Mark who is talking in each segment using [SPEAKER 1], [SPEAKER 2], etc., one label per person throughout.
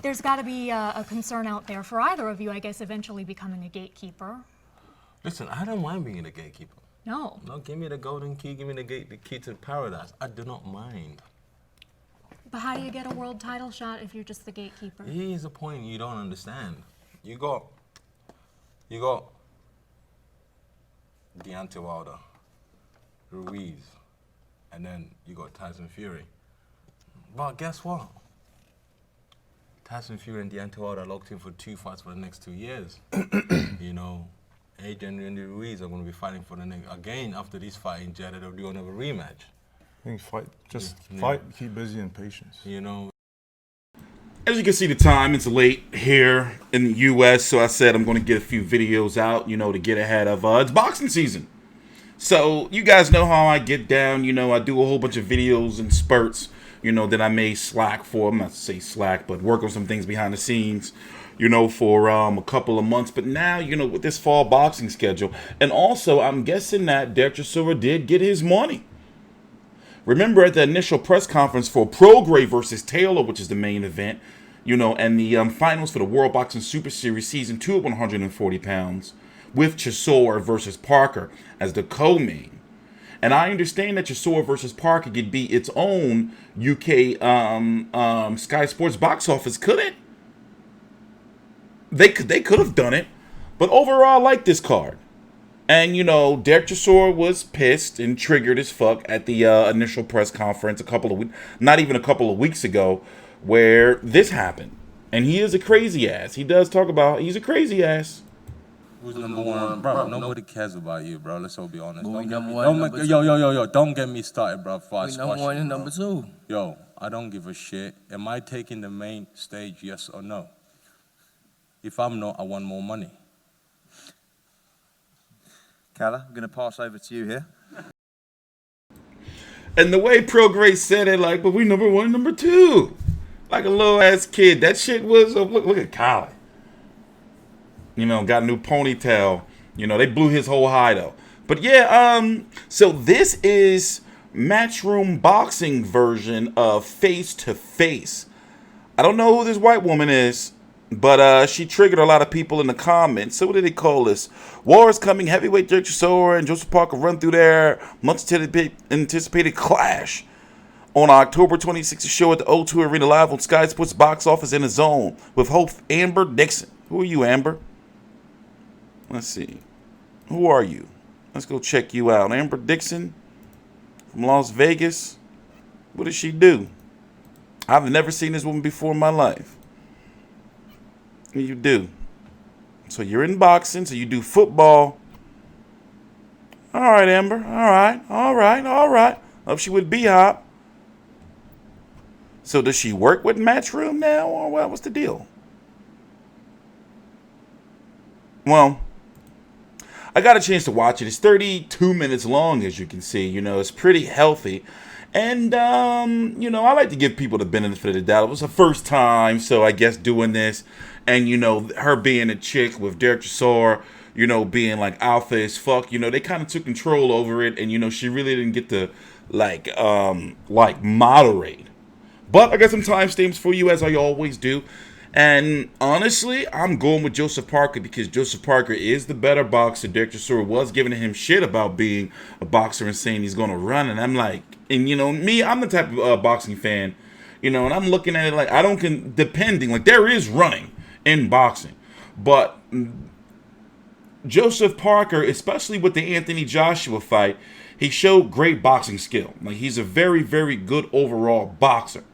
[SPEAKER 1] there's got to be a concern out there for either of you, I guess, eventually becoming a gatekeeper.
[SPEAKER 2] Listen, I don't mind being a gatekeeper.
[SPEAKER 1] No.
[SPEAKER 2] No, give me the golden key, give me the key to paradise. I do not mind.
[SPEAKER 1] But how do you get a world title shot if you're just the gatekeeper?
[SPEAKER 2] Here's the point you don't understand. You got Deontay Wilder, Ruiz, and then you got Tyson Fury. But guess what? Tyson Fury and Deontay Wilder are locked in for 2 fights for the next 2 years. You know, Adrian and Ruiz are going to be fighting for the next, again, after this fight in Jeddah, they'll do another rematch.
[SPEAKER 3] I think fight, keep busy and patience.
[SPEAKER 2] You know.
[SPEAKER 4] As you can see, the time is late here in the U.S., so I said I'm going to get a few videos out, you know, to get ahead of it's boxing season. So you guys know how I get down. You know, I do a whole bunch of videos and spurts, you know, that I may slack for. I'm not to say slack, but work on some things behind the scenes, you know, for a couple of months. But now, you know, with this fall boxing schedule, and also I'm guessing that Derek Chisora did get his money. Remember at the initial press conference for Prograis versus Taylor, which is the main event, you know, and the finals for the World Boxing Super Series Season 2 at 140 pounds, with Chisora versus Parker as the co-main. And I understand that Chisora versus Parker could be its own UK Sky Sports box office, could it? They could have done it. But overall, I like this card. And, you know, Derek Chisora was pissed and triggered as fuck at the initial press conference not even a couple of weeks ago, where this happened. And he is a crazy ass. He does talk about he's a crazy ass.
[SPEAKER 2] Who's number one? Bro, nobody cares about you, bro. Let's all be honest. Don't get me started, bro.
[SPEAKER 5] Number one and number two.
[SPEAKER 2] Yo, I don't give a shit. Am I taking the main stage, yes or no? If I'm not, I want more money.
[SPEAKER 6] Calla, I'm going to pass over to you here.
[SPEAKER 4] And the way Prograis said it, like, but we number one, number two. Like a little ass kid. That shit was, look at Kyle. You know, got a new ponytail. You know, they blew his whole high though. But yeah, so this is Matchroom boxing version of Face to Face. I don't know who this white woman is, but she triggered a lot of people in the comments. So what did they call this? War is coming. Heavyweight Derek Chisora and Joseph Parker run through their much anticipated clash on October 26th. Show at the O2 Arena live on Sky Sports Box Office in the Zone with host Amber Dixon. Who are you, Amber? Let's see. Who are you? Let's go check you out. Amber Dixon from Las Vegas. What does she do? I've never seen this woman before in my life. You do. So you're in boxing, so you do football. All right, Amber. All right. Hope she with B-Hop. So does she work with Matchroom now, or what? What's the deal? Well, I got a chance to watch it. It's 32 minutes long, as you can see. You know, it's pretty healthy. And, you know, I like to give people the benefit of the doubt. It was her first time, so I guess doing this. And, you know, her being a chick with Derek Chisora, you know, being like alpha as fuck, you know, they kind of took control over it. And, you know, she really didn't get to, like moderate. But I got some timestamps for you, as I always do. And honestly, I'm going with Joseph Parker because Joseph Parker is the better boxer. Derek Chisora was giving him shit about being a boxer and saying he's going to run. And I'm like, and you know, me, I'm the type of boxing fan, you know, and I'm looking at it like I don't, depending, like there is running in boxing. But Joseph Parker, especially with the Anthony Joshua fight, he showed great boxing skill. Like he's a very, very good overall boxer.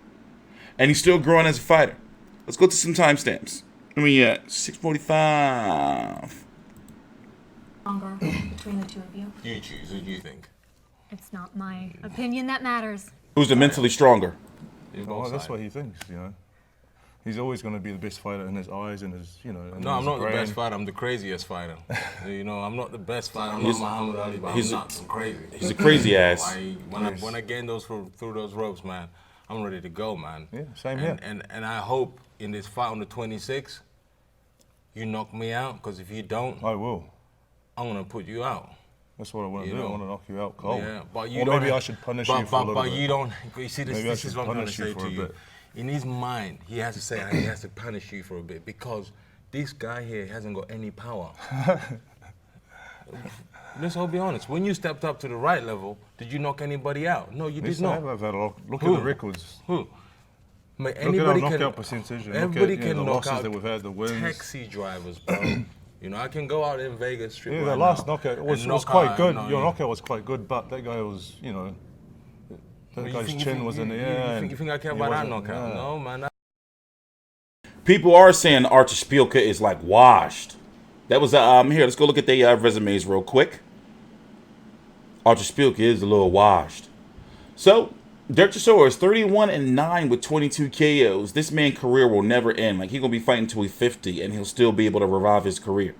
[SPEAKER 4] And he's still growing as a fighter. Let's go to some timestamps. Let me 6:45.
[SPEAKER 1] Longer between the two of you.
[SPEAKER 2] You choose. Who do you think?
[SPEAKER 1] It's not my opinion that matters.
[SPEAKER 4] Who's the mentally stronger?
[SPEAKER 3] Well, that's what he thinks, you know. He's always going to be the best fighter in his eyes and his, you know.
[SPEAKER 2] No, I'm not the best fighter. I'm the craziest fighter. You know, I'm not the best fighter. I'm not Muhammad Ali, but I'm not crazy.
[SPEAKER 4] He's a crazy ass.
[SPEAKER 2] When I gain those through those ropes, man, I'm ready to go, man.
[SPEAKER 3] Yeah, same here.
[SPEAKER 2] And I hope in this fight on the 26th, you knock me out, because if you don't,
[SPEAKER 3] I will.
[SPEAKER 2] I'm gonna put you out.
[SPEAKER 3] That's what I want to do. I want to knock you out cold.
[SPEAKER 2] Yeah, but you
[SPEAKER 3] or
[SPEAKER 2] don't.
[SPEAKER 3] Maybe I should punish you for a little bit.
[SPEAKER 2] But you don't. You see, this is what I'm trying to say to you. in his mind, he has to say, he has to punish you for a bit because this guy here hasn't got any power. Let's all be honest. When you stepped up to the right level, did you knock anybody out? No, you did not.
[SPEAKER 3] I've had a lot. Look
[SPEAKER 2] Who?
[SPEAKER 3] at the records.
[SPEAKER 2] Who? Mate,
[SPEAKER 3] Look at our
[SPEAKER 2] anybody
[SPEAKER 3] knockout
[SPEAKER 2] can.
[SPEAKER 3] percentage. And
[SPEAKER 2] Everybody
[SPEAKER 3] look at,
[SPEAKER 2] can
[SPEAKER 3] the
[SPEAKER 2] knock
[SPEAKER 3] losses
[SPEAKER 2] out
[SPEAKER 3] that we've had, the wins.
[SPEAKER 2] taxi drivers, bro. You know, I can go out in Vegas Strip
[SPEAKER 3] Yeah,
[SPEAKER 2] right
[SPEAKER 3] the last
[SPEAKER 2] now
[SPEAKER 3] knockout
[SPEAKER 2] and
[SPEAKER 3] was
[SPEAKER 2] knock
[SPEAKER 3] quite
[SPEAKER 2] out,
[SPEAKER 3] good.
[SPEAKER 2] no,
[SPEAKER 3] Your
[SPEAKER 2] yeah.
[SPEAKER 3] knockout was quite good, but that guy was, that
[SPEAKER 2] You
[SPEAKER 3] guy's
[SPEAKER 2] think-
[SPEAKER 3] chin was in the air.
[SPEAKER 2] You think I care
[SPEAKER 3] he
[SPEAKER 2] about that
[SPEAKER 3] wasn't-
[SPEAKER 2] knockout?
[SPEAKER 3] yeah.
[SPEAKER 2] No, man.
[SPEAKER 4] People are saying Archer Spielka is like washed. That was here. Let's go look at their resumes real quick. Archer Spielka is a little washed. So Derek Chisora is 31-9 with 22 KOs. This man's career will never end. Like, he's gonna be fighting until he's 50, and he'll still be able to revive his career.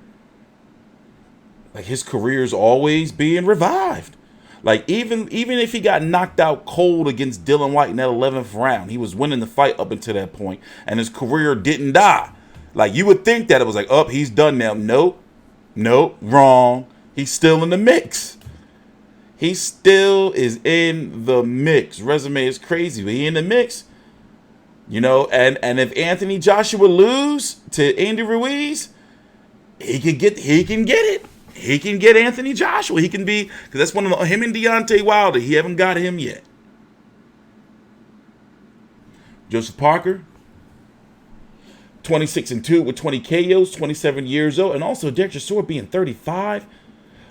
[SPEAKER 4] Like, his career is always being revived. Like, even if he got knocked out cold against Dylan White in that 11th round, he was winning the fight up until that point, and his career didn't die. Like, you would think that it was like, oh, he's done now. Nope, wrong. He's still in the mix. He still is in the mix. Resume is crazy, but he in the mix. You know, and if Anthony Joshua lose to Andy Ruiz, he can get it. He can get Anthony Joshua. He can be, because that's one of him and Deontay Wilder. He haven't got him yet. Joseph Parker, 26-2 with 20 KOs, 27 years old, and also Derek Chisora being 35.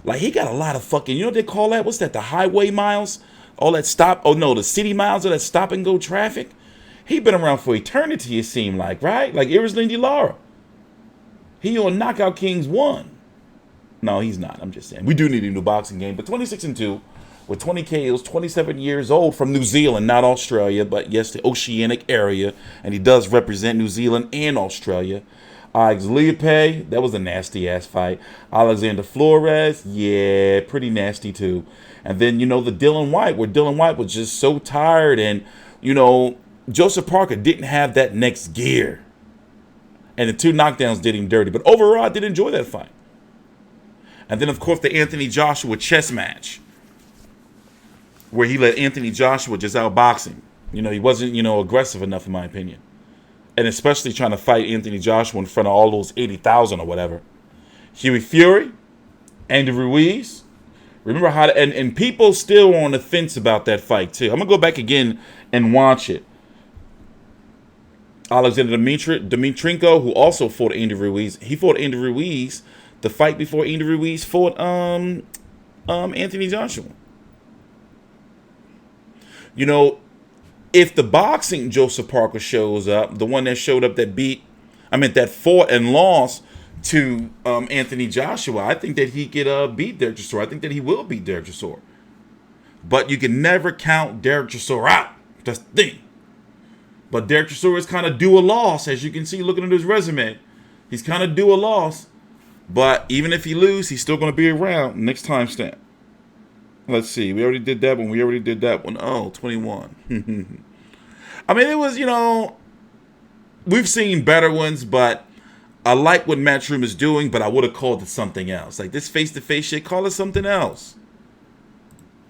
[SPEAKER 4] Like, he got a lot of fucking, you know what they call that? What's that? The highway miles? All that stop, oh no, the city miles of that stop and go traffic. He been around for eternity, it seemed like, right? Like Iris Lindy Lara. He on Knockout Kings 1. No, he's not. I'm just saying. We do need a new boxing game. But 26-2 with 20 KOs, 27 years old, from New Zealand, not Australia, but yes, the Oceanic area. And he does represent New Zealand and Australia. Alex Leope, that was a nasty-ass fight. Alexander Flores, yeah, pretty nasty too. And then, the Dylan White, where Dylan White was just so tired. And, Joseph Parker didn't have that next gear. And the 2 knockdowns did him dirty. But overall, I did enjoy that fight. And then, of course, the Anthony Joshua chess match, where he let Anthony Joshua just outbox him. He wasn't, aggressive enough, in my opinion. And especially trying to fight Anthony Joshua in front of all those 80,000 or whatever. Huey Fury, Andy Ruiz. Remember how, and people still on the fence about that fight, too. I'm going to go back again and watch it. Alexander Dmitrenko, who also fought Andy Ruiz. He fought Andy Ruiz the fight before Andy Ruiz fought Anthony Joshua. If the boxing Joseph Parker shows up, the one that showed up that fought and lost to Anthony Joshua, I think that he could beat Derek Chisora. I think that he will beat Derek Chisora. But you can never count Derek Chisora out. That's the thing. But Derek Chisora is kind of due a loss, as you can see looking at his resume. He's kind of due a loss. But even if he loses, he's still going to be around next time stamp. Let's see. We already did that one. Oh, 21. I mean, it was, we've seen better ones, but I like what Matchroom is doing, but I would have called it something else. Like this face-to-face shit, call it something else.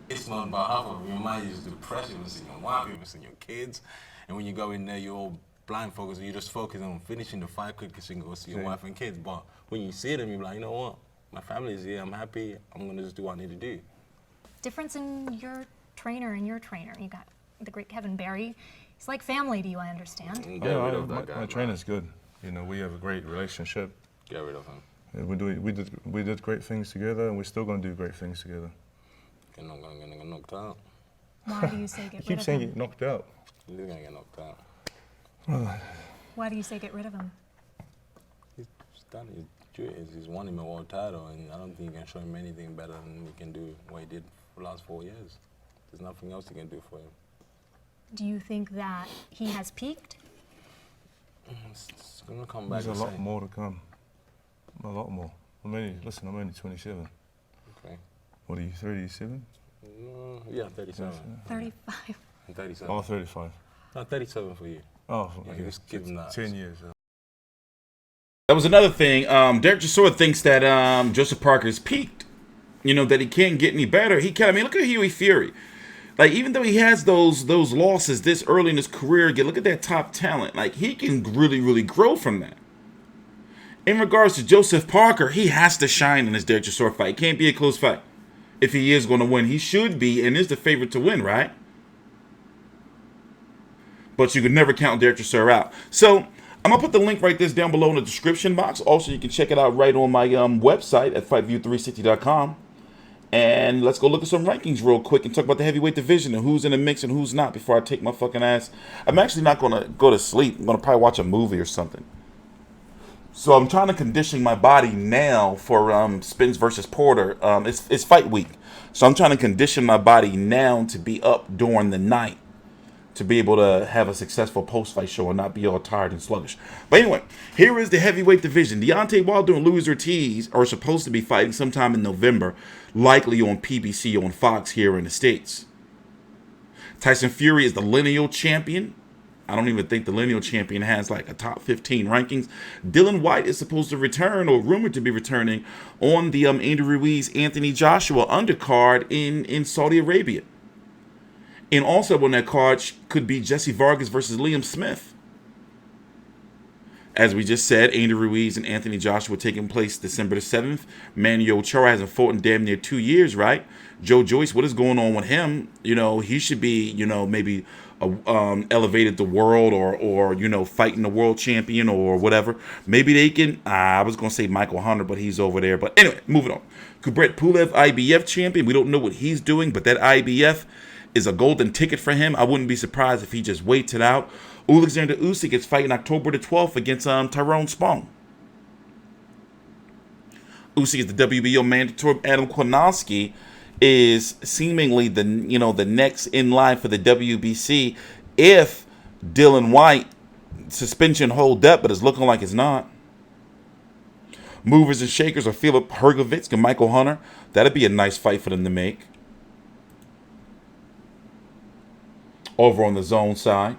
[SPEAKER 2] It's not about half of your mind is depressed. You're missing your wife, you're missing your kids. And when you go in there, you're all blind focused. You just focus on finishing the fight quick so you can go see your wife and kids. But when you see them, you're like, you know what? My family's here. I'm happy. I'm going to just do what I need to do.
[SPEAKER 1] Difference in your trainer and your trainer. You got the great Kevin Barry. He's like family to you, I understand.
[SPEAKER 2] Get rid of that guy.
[SPEAKER 3] My trainer's good. We have a great relationship.
[SPEAKER 2] Get rid of him.
[SPEAKER 3] Yeah, we did great things together, and we're still going to do great things together.
[SPEAKER 2] You're not going to get knocked out.
[SPEAKER 1] Why do you say get
[SPEAKER 3] You
[SPEAKER 1] rid
[SPEAKER 3] keep
[SPEAKER 1] of
[SPEAKER 3] saying
[SPEAKER 1] him?
[SPEAKER 3] get knocked out.
[SPEAKER 2] You're going to get knocked out.
[SPEAKER 1] Why do you say get rid of him?
[SPEAKER 2] He's done his duties. He's won him a world title, and I don't think you can show him anything better than he can do what he did for the last 4 years. There's nothing else you can do for him.
[SPEAKER 1] Do you think that he has peaked?
[SPEAKER 2] It's going to come back
[SPEAKER 3] There's
[SPEAKER 2] the
[SPEAKER 3] a lot
[SPEAKER 2] same.
[SPEAKER 3] more to come. A lot more. I'm only 27.
[SPEAKER 2] Okay.
[SPEAKER 3] What are you, 37?
[SPEAKER 2] Yeah, 37.
[SPEAKER 1] 35.
[SPEAKER 2] I'm 37.
[SPEAKER 3] Oh, 35.
[SPEAKER 2] No, 37 for you.
[SPEAKER 3] Oh,
[SPEAKER 2] Yeah,
[SPEAKER 3] okay.
[SPEAKER 2] just give him that.
[SPEAKER 3] 10 years.
[SPEAKER 4] That was another thing. Derek Chisora thinks that Joseph Parker's peaked. That he can't get any better. He can. I mean, look at Huey Fury. Like, even though he has those losses this early in his career, again, look at that top talent. Like, he can really, really grow from that. In regards to Joseph Parker, he has to shine in this Derek Chisora fight. It can't be a close fight. If he is going to win, he should be and is the favorite to win, right? But you could never count Derek Chisora out. So I'm going to put the link right this down below in the description box. Also, you can check it out right on my website at fightview360.com. And let's go look at some rankings real quick and talk about the heavyweight division and who's in the mix and who's not before I take my fucking ass. I'm actually not going to go to sleep. I'm going to probably watch a movie or something. So I'm trying to condition my body now for Spence versus Porter. It's fight week. So I'm trying to condition my body now to be up during the night, to be able to have a successful post-fight show and not be all tired and sluggish. But anyway, here is the heavyweight division. Deontay Wilder and Luis Ortiz are supposed to be fighting sometime in November, likely on PBC on Fox here in the States. Tyson Fury is the lineal champion. I don't even think the lineal champion has like a top 15 rankings. Dylan White is supposed to return, or rumored to be returning, on the Andy Ruiz, Anthony Joshua undercard in Saudi Arabia. And also on that card could be Jesse Vargas versus Liam Smith. As we just said, Andy Ruiz and Anthony Joshua taking place December the 7th. Manuel Chara hasn't fought in damn near 2 years, right? Joe Joyce, what is going on with him? You know, he should be, you know, maybe elevated the world or you know, fighting the world champion or whatever. Maybe they can, I was going to say Michael Hunter, but he's over there. But anyway, moving on. Kubrat Pulev, IBF champion. We don't know what he's doing, but that IBF is a golden ticket for him. I wouldn't be surprised if he just waits it out. Alexander Usyk is fighting October the 12th against Tyrone Spong. Usyk is the WBO mandatory. Adam Kownacki is seemingly the next in line for the WBC if Dylan White suspension hold up, but it's looking like it's not. Movers and shakers are Filip Hrgovic and Michael Hunter. That'd be a nice fight for them to make. Over on the zone side.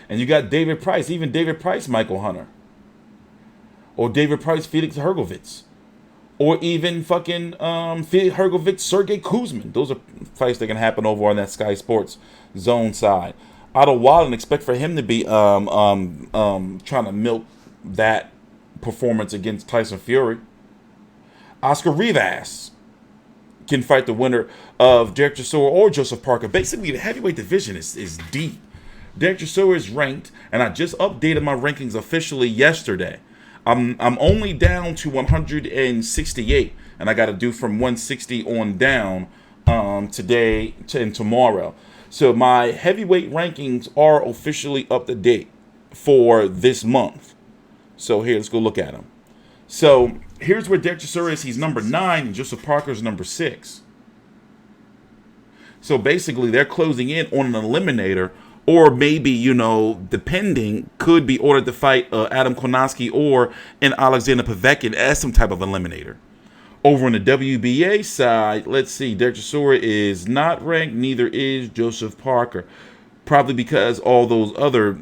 [SPEAKER 4] And you got David Price, even David Price, Michael Hunter. Or David Price, Felix Hrgovic. Or even fucking Felix Hrgovic, Sergey Kuzmin. Those are fights that can happen over on that Sky Sports zone side. Otto Wallen, expect for him to be trying to milk that performance against Tyson Fury. Oscar Rivas can fight the winner of Derek Chisora or Joseph Parker. Basically, the heavyweight division is deep. Derek Chisora is ranked, and I just updated my rankings officially yesterday. I'm only down to 168, and I got to do from 160 on down today and tomorrow. So my heavyweight rankings are officially up to date for this month. So here, let's go look at them. So here's where Derek Chisora is. He's number 9, and Joseph Parker is number 6. So basically, they're closing in on an eliminator, or maybe, you know, depending, could be ordered to fight Adam Kownacki or an Alexander Povetkin as some type of eliminator. Over on the WBA side, let's see, Derek Chisora is not ranked, neither is Joseph Parker. Probably because all those other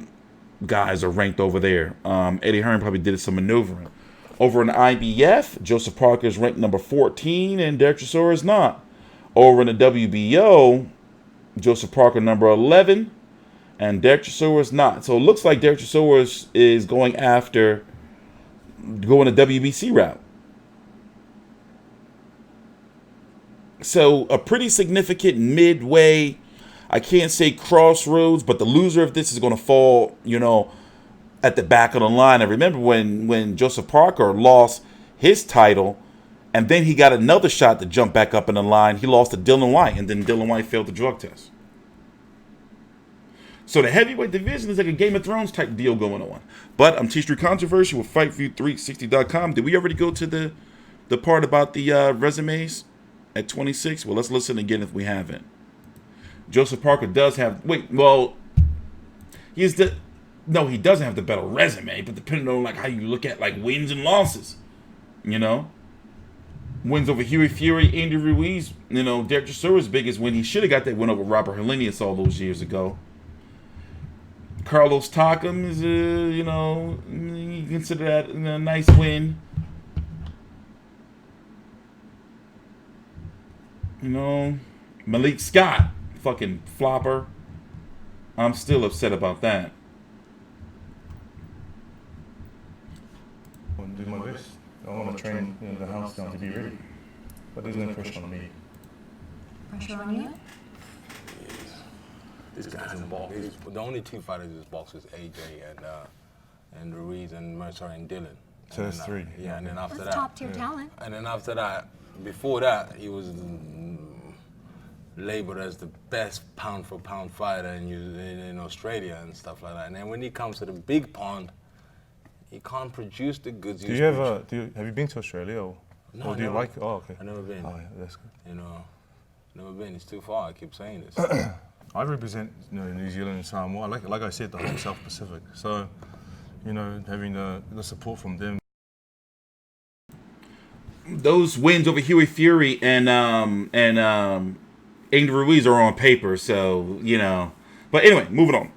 [SPEAKER 4] guys are ranked over there. Eddie Hearn probably did some maneuvering. Over in the IBF, Joseph Parker is ranked number 14, and Derek Chisora is not. Over in the WBO, Joseph Parker number 11, and Derek Chisora is not. So it looks like Derek Chisora is going the WBC route. So a pretty significant midway, I can't say crossroads, but the loser of this is going to fall, you know, at the back of the line. I remember when Joseph Parker lost his title, and then he got another shot to jump back up in the line. He lost to Dylan White, and then Dylan White failed the drug test. So the heavyweight division is like a Game of Thrones type deal going on. But I'm TstreeT Controversy with FightView360.com. Did we already go to the part about the resumes at 26? Well, let's listen again if we haven't. Joseph Parker does have... he doesn't have the better resume, but depending on like how you look at like wins and losses, you know? Wins over Huey Fury, Andy Ruiz, you know, Derek Chisora's biggest win. He should have got that win over Robert Helenius all those years ago. Carlos Takam is, you know, you consider that a nice win. You know, Malik Scott, fucking flopper. I'm still upset about that.
[SPEAKER 3] I want to do my best. I want to train the house down to be ready. But there's no pressure on me.
[SPEAKER 1] Pressure on you?
[SPEAKER 2] This guy's in box. The only two fighters in this box is AJ and Ruiz and Mercer and Dylan.
[SPEAKER 3] So that's three.
[SPEAKER 2] Yeah, and then after
[SPEAKER 1] That's
[SPEAKER 2] that.
[SPEAKER 1] top tier talent.
[SPEAKER 2] And then after that, before that, he was labeled as the best pound for pound fighter in Australia and stuff like that. And then when he comes to the big pond, he can't produce the goods.
[SPEAKER 3] Have you been to Australia or
[SPEAKER 2] No,
[SPEAKER 3] do you
[SPEAKER 2] never.
[SPEAKER 3] like it? Oh, okay.
[SPEAKER 2] I've never been.
[SPEAKER 3] Oh, yeah, that's good.
[SPEAKER 2] You know, never been. It's too far. I keep saying this.
[SPEAKER 3] I represent New Zealand and Samoa. Like I said, the whole South Pacific. So, having the support from them.
[SPEAKER 4] Those wins over Huey Fury and Angel Ruiz are on paper, so But anyway, moving on.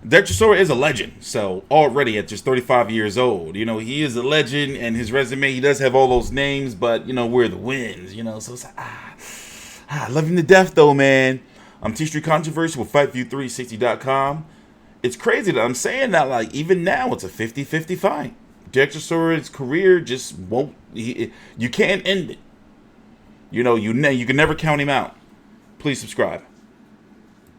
[SPEAKER 4] Derek Chisora is a legend, so already at just 35 years old, he is a legend, and his resume, he does have all those names, but where are the wins, so it's like, I love him to death though, man. I'm TstreeT Controversy with FightView360.com. It's crazy that I'm saying that, like, even now it's a 50-50 fight. Derek Chisora's career just won't, you can't end it. You can never count him out. Please subscribe.